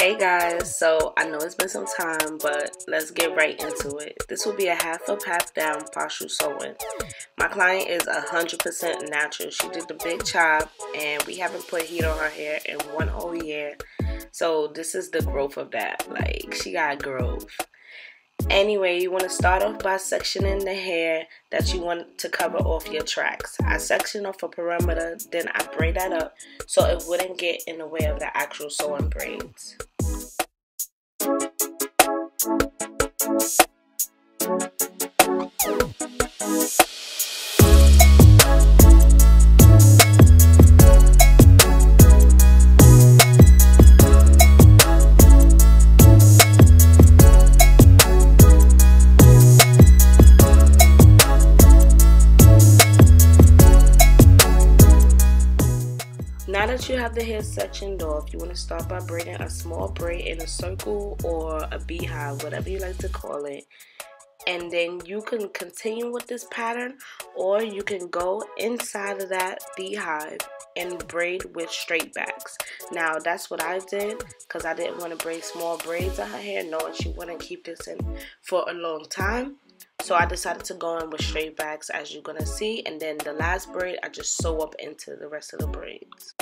Hey guys, so I know it's been some time, but let's get right into it. This will be a half up, half down partial sewing. My client is 100% natural. She did the big chop and we haven't put heat on her hair in 1 whole year. So this is the growth of that. Like, she got growth. Anyway, you want to start off by sectioning the hair that you want to cover off your tracks. I section off a perimeter, then I braid that up so it wouldn't get in the way of the actual sewing braids. Now that you have the hair sectioned off, you want to start by braiding a small braid in a circle or a beehive, whatever you like to call it. And then you can continue with this pattern, or you can go inside of that beehive and braid with straight backs. Now that's what I did because I didn't want to braid small braids on her hair, knowing she wouldn't keep this in for a long time. So I decided to go in with straight backs, as you're gonna see, and then the last braid I just sew up into the rest of the braids.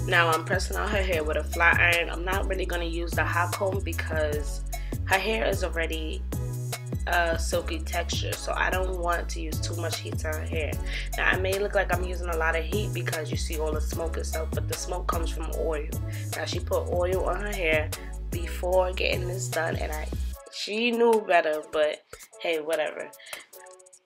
Now I'm pressing out her hair with a flat iron. I'm not really going to use the hot comb because her hair is already a silky texture, so I don't want to use too much heat to her hair. Now I may look like I'm using a lot of heat because you see all the smoke and stuff, but the smoke comes from oil. Now she put oil on her hair before getting this done, and she knew better, but hey, whatever.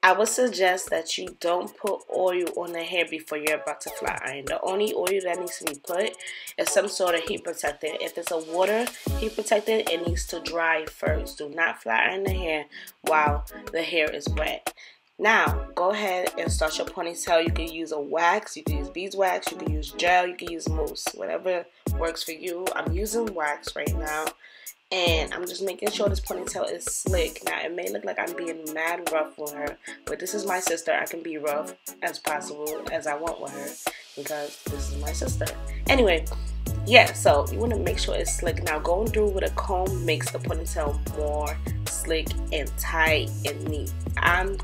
I would suggest that you don't put oil on the hair before you're about to flat iron. The only oil that needs to be put is some sort of heat protectant. If it's a water heat protectant, it needs to dry first. Do not flat iron the hair while the hair is wet. Now, go ahead and start your ponytail. You can use a wax, you can use beeswax, you can use gel, you can use mousse, whatever works for you. I'm using wax right now. And I'm just making sure this ponytail is slick. Now, it may look like I'm being mad rough with her, but this is my sister. I can be rough as possible as I want with her because this is my sister. Anyway, yeah, so you want to make sure it's slick. Now, going through with a comb makes the ponytail more slick and tight and neat. I'm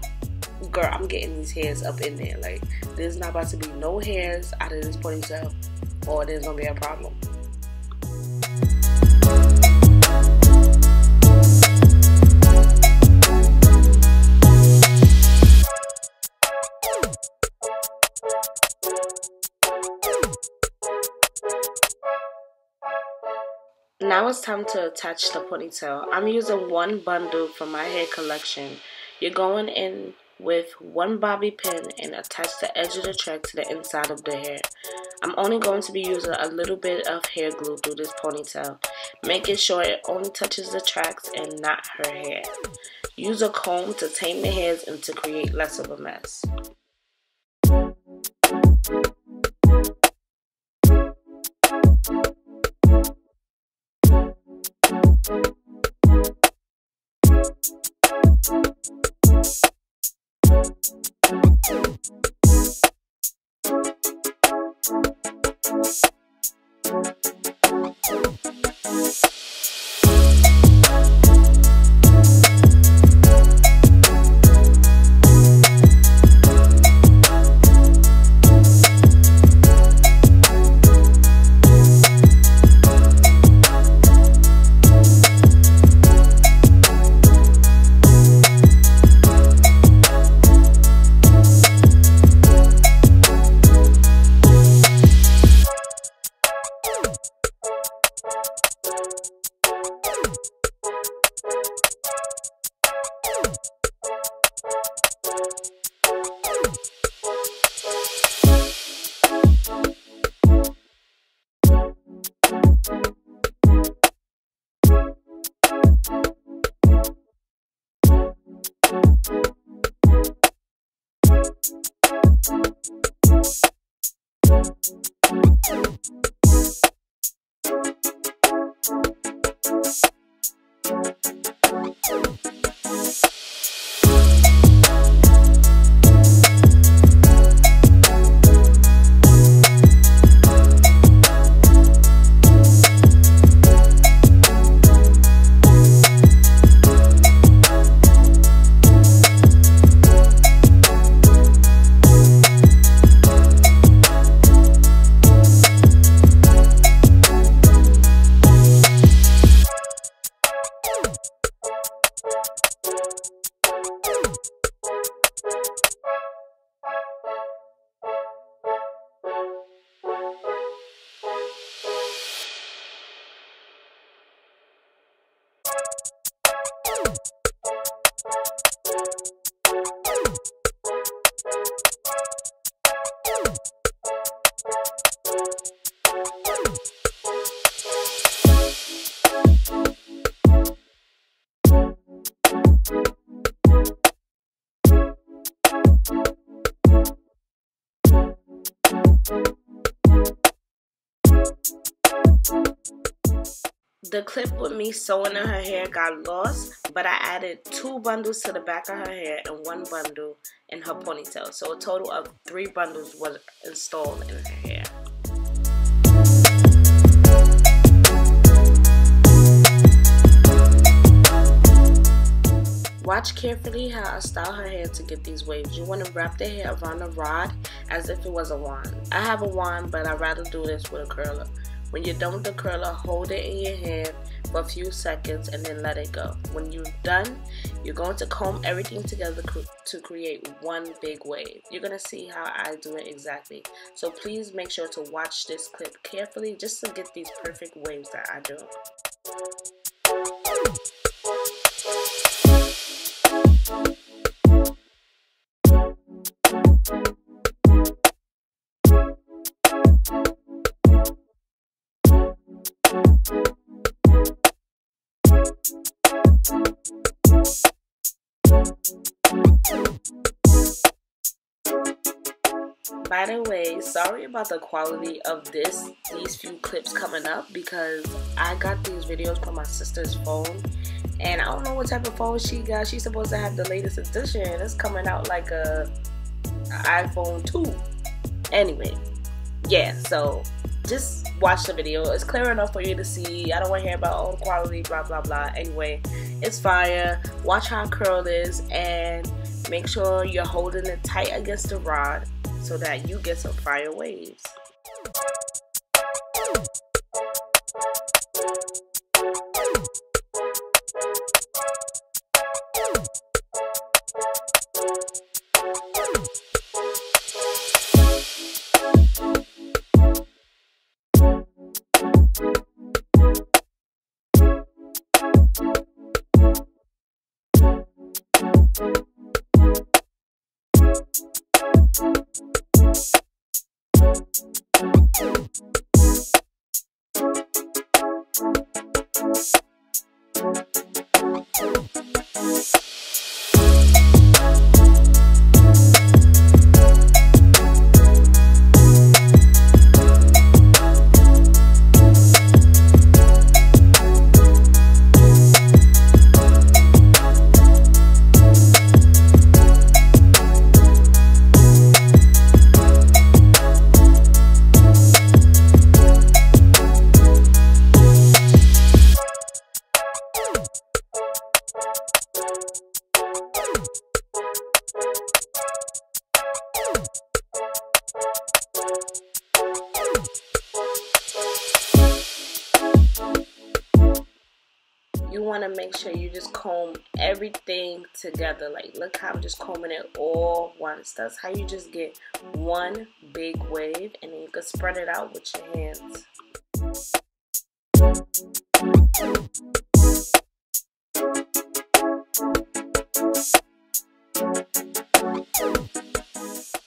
getting these hairs up in there. Like, there's not about to be no hairs out of this ponytail, or there's going to be a problem. Now it's time to attach the ponytail. I'm using one bundle from my hair collection. You're going in with one bobby pin and attach the edge of the track to the inside of the hair. I'm only going to be using a little bit of hair glue through this ponytail, making sure it only touches the tracks and not her hair. Use a comb to tame the hairs and to create less of a mess. The clip with me sewing in her hair got lost, but I added 2 bundles to the back of her hair and 1 bundle in her ponytail. So a total of 3 bundles was installed in her hair. Watch carefully how I style her hair to get these waves. You want to wrap the hair around the rod as if it was a wand. I have a wand, but I'd rather do this with a curler. When you're done with the curler, hold it in your hand for a few seconds and then let it go. When you're done, you're going to comb everything together to create one big wave. You're going to see how I do it exactly. So please make sure to watch this clip carefully just to get these perfect waves that I do. By the way, sorry about the quality of these few clips coming up because I got these videos from my sister's phone and I don't know what type of phone she got. She's supposed to have the latest edition. It's coming out like a iPhone 2. Anyway, yeah, so just watch the video. It's clear enough for you to see. I don't want to hear about all the quality, blah blah blah. Anyway, it's fire. Watch how curl is and make sure you're holding it tight against the rod so that you get some fire waves. want to make sure you just comb everything together. Like, look how I'm just combing it all once. That's how you just get one big wave, and then you can spread it out with your hands.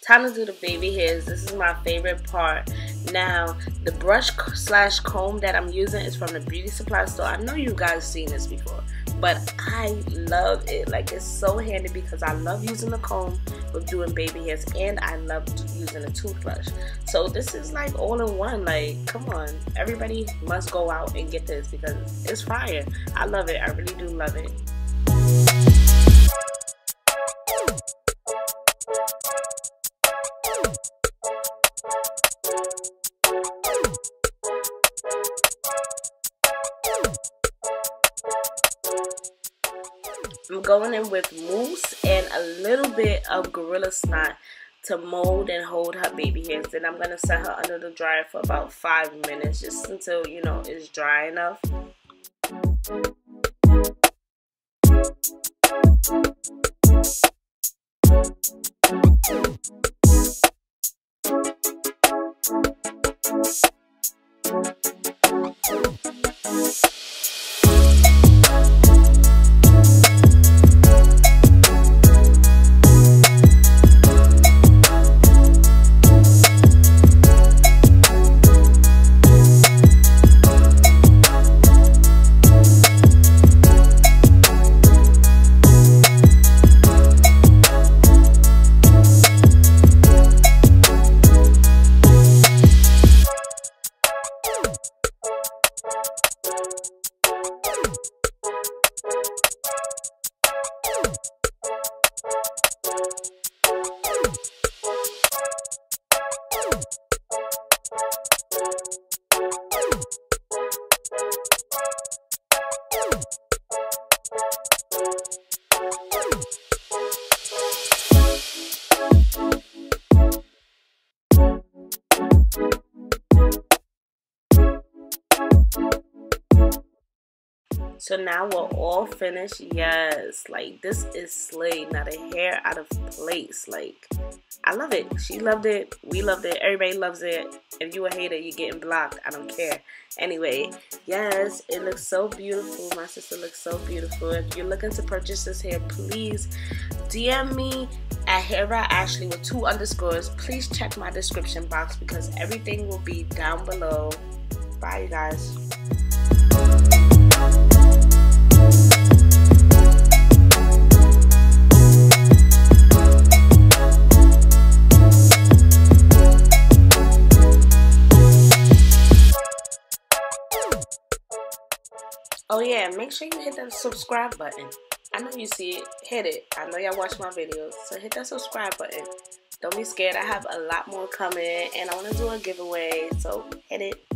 Time to do the baby hairs. This is my favorite part. Now, the brush slash comb that I'm using is from the beauty supply store. I know you guys seen this before, but I love it. Like, it's so handy because I love using the comb with doing baby hairs, and I love using a toothbrush. So this is like all in one. Like, come on, everybody must go out and get this because it's fire. I love it. I really do love it. I'm going in with mousse and a little bit of Gorilla Snot to mold and hold her baby hairs. Then I'm going to set her under the dryer for about 5 minutes, just until, you know, it's dry enough. So now we're all finished. Yes, like, this is slay. Now the hair out of place. Like, I love it. She loved it. We loved it. Everybody loves it. If you a hater, you're getting blocked. I don't care. Anyway, yes, it looks so beautiful. My sister looks so beautiful. If you're looking to purchase this hair, please DM me at HairByAshley with 2 underscores. Please check my description box because everything will be down below. Bye, you guys. Oh yeah, make sure you hit that subscribe button. I know you see it. Hit it. I know y'all watch my videos, so hit that subscribe button. Don't be scared. I have a lot more coming, and I want to do a giveaway, so hit it.